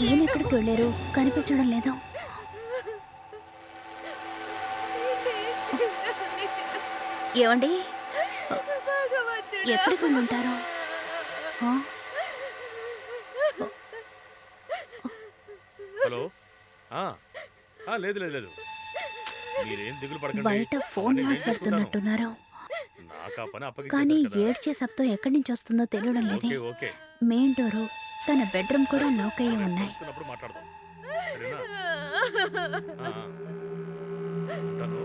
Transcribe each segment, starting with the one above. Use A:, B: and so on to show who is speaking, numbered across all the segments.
A: ఈయన ఎక్కడికి వెళ్ళారు? కనిపించడం లేదు. ఏమండి? ఎక్కడికి వెళ్ళి ఉంటారు?
B: హలో. లేదు లేదు లేదు, మీరేం దిగులు పడకండి.
A: బయట ఫోన్ మాట్లాడుతున్నట్టున్నారు.
B: నాకు ఆ పని
A: కానీ
B: అప్పగించేశారు కదా.
A: ఏడ్చే శబ్దం ఎక్కడి నుంచి వస్తుందో తెలియడం లేదే.
B: ఓకే ఓకే,
A: మెయిన్ డోరు, తన బెడ్రూమ్ కూడా లాక్ అయ్యి ఉన్నాయి.
B: చూసుకున్నప్పుడు మాట్లాడదాం, సరేనా? ఉంటాను.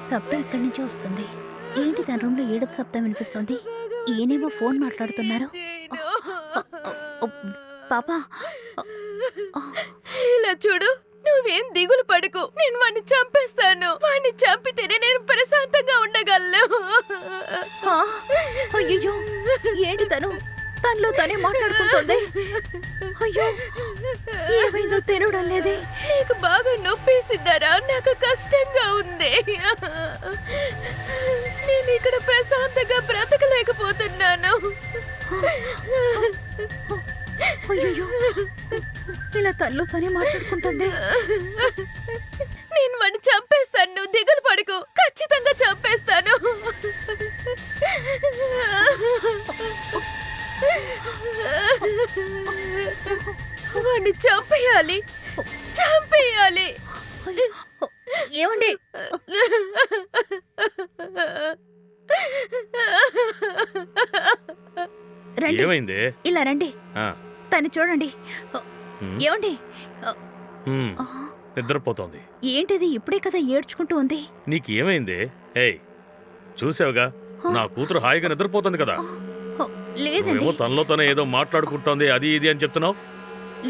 A: శబ్దం ఎక్కడి నుంచి వస్తుంది? ఏంటి తన రూమ్ లో ఏడుపు శబ్దం వినిపిస్తుంది? ఈయనేమో ఫోన్ మాట్లాడుతున్నారు. పాపా,
C: ఇలా చూడు, నువ్వేం దిగులు పడకు. నేను వాడిని చంపేస్తాను. వాడిని చంపితేనే నేను ప్రశాంతంగా ఉండగలను.
A: అయ్యో, ఏంటి తనలో తనే మాట్లాడుకుంటుంది? అయ్యో, ఏమైందో తెలియడం లేదే.
C: నీకు బాగా నొప్పేసిద్దారా? నాకు కష్టంగా ఉంది. నేను ఇక్కడ ప్రశాంతంగా బ్రతకలేకపోతున్నాను.
A: అయ్యో, ఇలా తనలో తనే మాట్లాడుకుంటుంది.
C: నేను వాడిని చంపేస్తాను. నువ్వు దిగులు పడకు. ఖచ్చితంగా చంపేస్తాను. వాడిని చంపేయాలి.
A: ఏమండి? రండి,
B: ఏమైంది?
A: ఇలా రండి. తను చూడండి. ఏమండి?
B: నిద్రపోతోంది.
A: ఏంటిది? ఇప్పుడే కదా ఏడ్చుకుంటూ ఉంది.
B: నీకు ఏమైంది? ఏయ్, చూసావుగా, నా కూతురు హాయిగా నిద్రపోతుంది కదా.
A: లేదండి,
B: నువ్వేమో తనలో తనే ఏదో మాట్లాడుకుంటోంది, అది ఇది అని చెప్తున్నావు.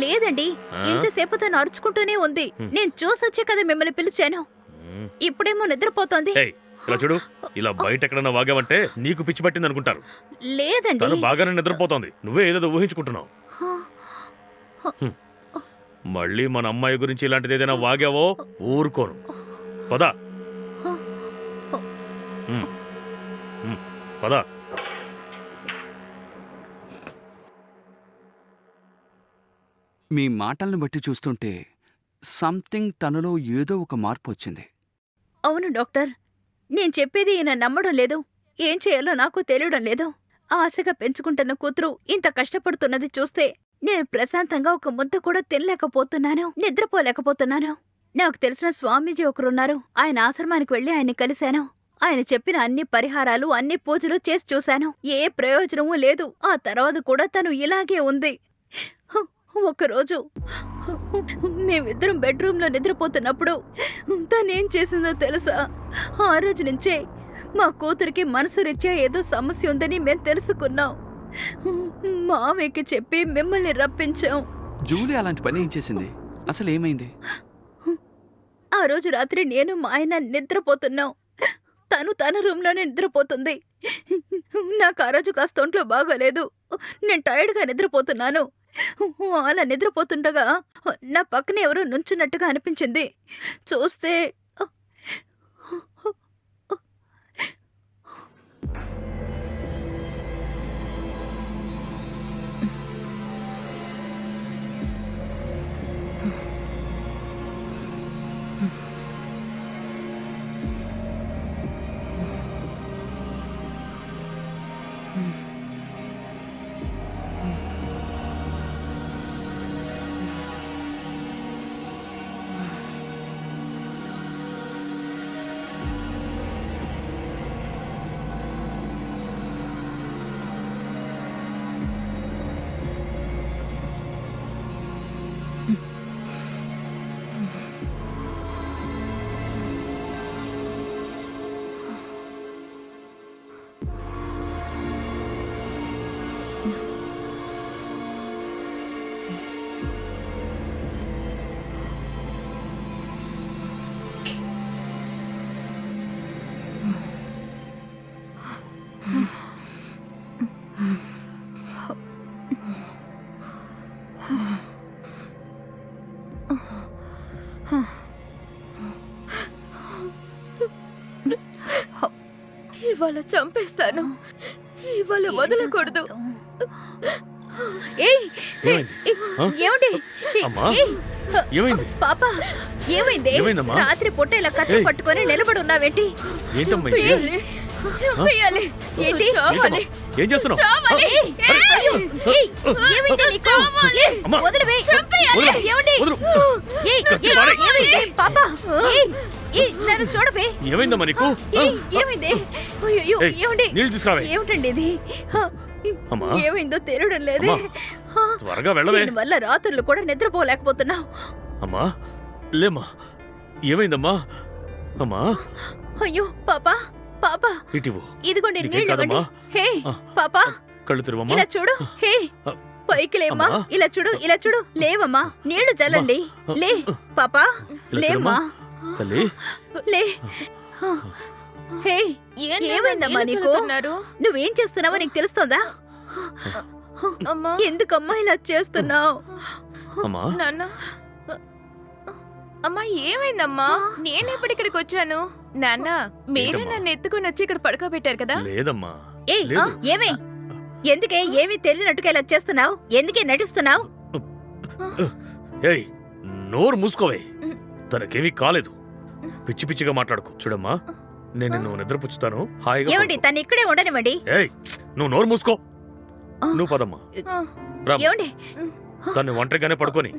A: లేదండి, ఇంతసేపు తను అరుచుకుంటూనే ఉంది. నేను చూసొచ్చే కదా మిమ్మల్ని పిలిచాను. ఇప్పుడేమో నిద్రపోతోంది.
B: ఏయ్, ఇలా చూడు, ఇలా బయట ఎక్కడన్నా వాగావంటే నీకు పిచ్చి పట్టింది అనుకుంటారు.
A: లేదండి,
B: తను బాగానే నిద్రపోతోంది, నువ్వే ఏదో ఊహించుకుంటున్నావు. మళ్ళీ మన అమ్మాయి గురించి ఇలాంటిది ఏదైనా వాగావో ఊరుకోను. పద పద.
D: మీ మాటలను బట్టి చూస్తుంటే సంథింగ్ తనలో ఏదో ఒక మార్పు వచ్చింది.
A: అవును డాక్టర్, నేను చెప్పేది ఈయన నమ్మడం లేదు. ఏం చేయాలో నాకు తెలియడం లేదు. ఆశగా పెంచుకుంటున్న కూతురు ఇంత కష్టపడుతున్నది చూస్తే నేను ప్రశాంతంగా ఒక ముద్ద కూడా తినలేకపోతున్నాను, నిద్రపోలేకపోతున్నాను. నాకు తెలిసిన స్వామీజీ ఒకరున్నారు. ఆయన ఆశ్రమానికి వెళ్లి ఆయన్ని కలిశాను. ఆయన చెప్పిన అన్ని పరిహారాలు, అన్ని పూజలు చేసి చూశాను. ఏ ప్రయోజనమూ లేదు. ఆ తర్వాత కూడా తను ఇలాగే ఉంది. ఒకరోజు మేమిద్దరం బెడ్రూమ్లో నిద్రపోతున్నప్పుడు తనేం చేసిందో తెలుసా? ఆ రోజు నుంచే మా కూతురికి మనసు రీత్యా ఏదో సమస్య ఉందని మేం తెలుసుకున్నాం. మావయ్యకి చెప్పి మిమ్మల్ని రప్పించాం.
D: జూలీ అలాంటి పని ఏం చేసింది? అసలు ఏమైంది?
A: ఆ రోజు రాత్రి నేను మా ఆయన నిద్రపోతున్నాం. తను తన రూమ్లోనే నిద్రపోతుంది. నాకు ఆ రోజు కాస్త ఒంట్లో బాగోలేదు. నేను టైర్డ్గా నిద్రపోతున్నాను. అలా నిద్రపోతుండగా నా పక్కన ఎవరో నుంచున్నట్టుగా అనిపించింది. చూస్తే
C: ఇవాళ చంపేస్తాను. ఇవాళ వదలకూడదు.
A: ఏయ్,
B: ఏమైంది? ఆ?
A: ఏమండి?
B: అమ్మా?
A: ఏయ్,
B: ఏమైంది?
A: పాప ఏమైంది?
B: ఏమైందమ్మా?
A: రాత్రి పూట ఇలా కత్తి
B: ఏయ్.
A: పట్టుకొని నిలబడి ఉన్నావేంటి?
B: ఏంటమ్మా ఇది?
C: చంపేయాలి. చంపేయాలి.
A: ఏంటి?
C: చావాలి.
B: ఏంటమ్మా? ఏం చేస్తున్నావు?
C: చావాలి.
A: అయ్యో, ఏయ్, ఏమైంది నీకు?
C: చావాలి.
B: అమ్మా.
A: వదిలివేయ్.
C: చంపేయాలి.
B: వదరు.
A: ఏమండి?
B: వదరు.
A: ఏయ్,
B: కత్తి
A: ఏయ్,
B: పారేయ్.
A: ఏమైంది? పాప ఏయ్, ఏయ్, నన్ను చూడవే.
B: ఏమైందమ్మా నీకు? ఆ?
A: ఏయ్, ఏమైంది? అయ్యో,
B: ఏయ్,
A: ఏమండి?
B: నీళ్ళు తీసుకురావే.
A: ఏమిటండి ఇది?
B: అమ్మా.
A: ఏమైందో తెలియడం లేదే.
B: అమ్మా. త్వరగా వెళ్ళవే.
A: దీనివల్ల రాత్రులు కూడా నిద్రపోలేకపోతున్నావు.
B: అమ్మా లేమ్మా. ఏమైందమ్మా? అమ్మా
A: అయ్యో పాప, పాప
B: ఇటివు.
A: ఇదిగోండి
B: నీకేం
A: నీళ్ళు ఇవ్వండి.
B: కాదమ్మా?
A: హే
B: ఆ.
A: పాప,
B: కళ్ళు తెరువమ్మా.
A: ఇలా చూడు. హే
B: ఆ.
A: పైకి లేమ్మా.
B: అమ్మా.
A: ఇలా చూడు, ఇలా చూడు. లేవమ్మా, నీళ్లు చల్లండి.
B: అమ్మా.
A: లే పాప,
B: ఇలా
A: లేమ్మా.
B: చూడమ్మా. తల్లి
A: లే. హే
C: ఏంటి
A: ఏమైందమ్మా
C: నీళ్ళు
A: నీకు?
C: చల్లుతున్నారు?
A: నువ్వేం చేస్తున్నావో నీకు తెలుస్తోందా?
C: అమ్మా,
A: ఎందుకమ్మా ఇలా చేస్తున్నావు?
B: అమ్మా
C: నాన్న. అమ్మా ఏమైందమ్మా? నేనెప్పుడు ఇక్కడికి వచ్చాను? నాన్న, మీరే
B: ఏంటమ్మా?
C: నన్ను ఎత్తుకొని వచ్చి ఇక్కడ పడుకోబెట్టారు కదా?
B: లేదమ్మా.
A: ఏయ్
B: లేదు.
A: ఏమే? ఎందుకే ఏమీ తెలియనట్టుగా ఇలా చేస్తున్నావు? ఎందుకే నటిస్తున్నావు?
B: ఏయ్ నోరు మూసుకోవే. తనకేమీ కాలేదు. పిచ్చి పిచ్చిగా మాట్లాడుకో. చూడమ్మా, నేను నిన్ను నిద్రపుచ్చుతాను. హాయిగా
A: ఏమండి
B: పడుకో.
A: తను ఇక్కడే ఉండనివ్వండి.
B: ఏయ్ నువ్వు నోరు మూసుకో.
A: ఆ.
B: నువ్వు పదమ్మా.
C: ఆ,
B: రా.
A: ఏమండి?
B: తన్ని ఒంటరిగానే పడుకొని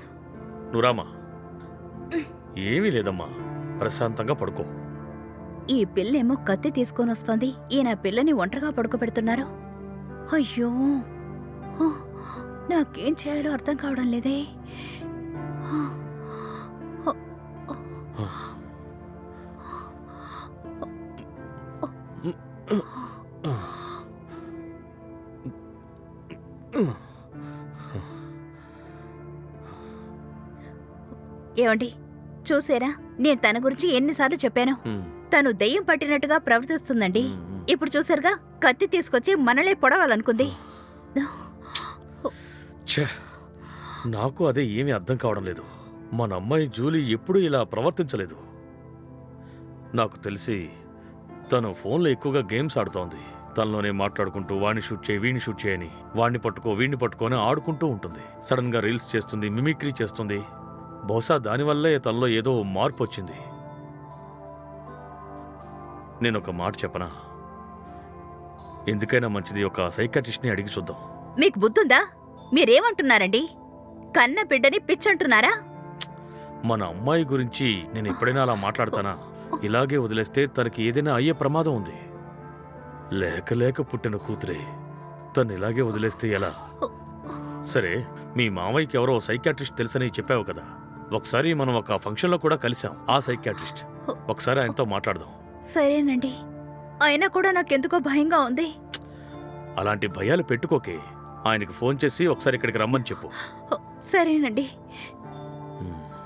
B: నువ్వు రామా. ఏమీ లేదమ్మా, ప్రశాంతంగా పడుకో.
A: ఈ పిల్లేమో కత్తి తీసుకొని వస్తోంది. ఈయన పిల్లని ఒంటరిగా పడుకోబెడుతున్నారు. అయ్యో, హ, నాకేం చేయాలో అర్థం కావడం లేదే. హ, హ, ఏమండి చూసారా, నేను తన గురించి ఎన్నిసార్లు చెప్పాను.
B: ఉమ్,
A: తను దెయ్యం పట్టినట్టుగా ప్రవర్తిస్తుందండి.
B: ఉమ్.
A: ఇప్పుడు చూసారుగా, కత్తి తీసుకొచ్చి మనలే పొడవాలనుకుంది.
B: ఛే, నాకు అదే ఏమీ అర్థం కావడం లేదు. మన అమ్మాయి జూలీ ఎప్పుడూ ఇలా ప్రవర్తించలేదు. నాకు తెలిసి తను ఫోన్లో ఎక్కువగా గేమ్స్ ఆడుతోంది. తనలోనే మాట్లాడుకుంటూ వాడిని షూట్ చేయి, వీడిని షూట్ చేయని, వాడిని పట్టుకో, వీడిని పట్టుకొని ఆడుకుంటూ ఉంటుంది. సడన్ గా రీల్స్ చేస్తుంది, మిమిక్రీ చేస్తుంది. బహుశా దానివల్లే తనలో ఏదో మార్పు వచ్చింది. నేను ఒక మాట చెప్పనా? ఎందుకైనా మంచిది ఒక సైకాట్రిస్ట్ని అడిగి చూద్దాం.
A: మీకు బుద్ధుందా? మీరేమంటున్నారండి? కన్న బిడ్డని పిచ్చంటున్నారా?
B: మన అమ్మాయి గురించి నేను ఎప్పుడైనా అలా మాట్లాడతానా? ఇలాగే వదిలేస్తే తనకి ఏదైనా అయ్యే ప్రమాదం ఉంది. లేక లేక పుట్టిన కూతురే తను ఇలాగే వదిలేస్తే ఎలా? సరే, మీ మామయ్యకి ఎవరో సైకాట్రిస్ట్ తెలుసని చెప్పావు కదా. ఒకసారి మనం ఒక ఫంక్షన్లో కూడా కలిసాం. ఆ సైకాట్రిస్ట్, ఒకసారి ఆయనతో మాట్లాడదాం.
A: సరేనండి, అయినా కూడా నాకెందుకో భయంగా ఉంది.
B: అలాంటి భయాలు పెట్టుకోకే. ఆయనకి ఫోన్ చేసి ఒకసారి ఇక్కడికి రమ్మని చెప్పు.
A: సరేనండి.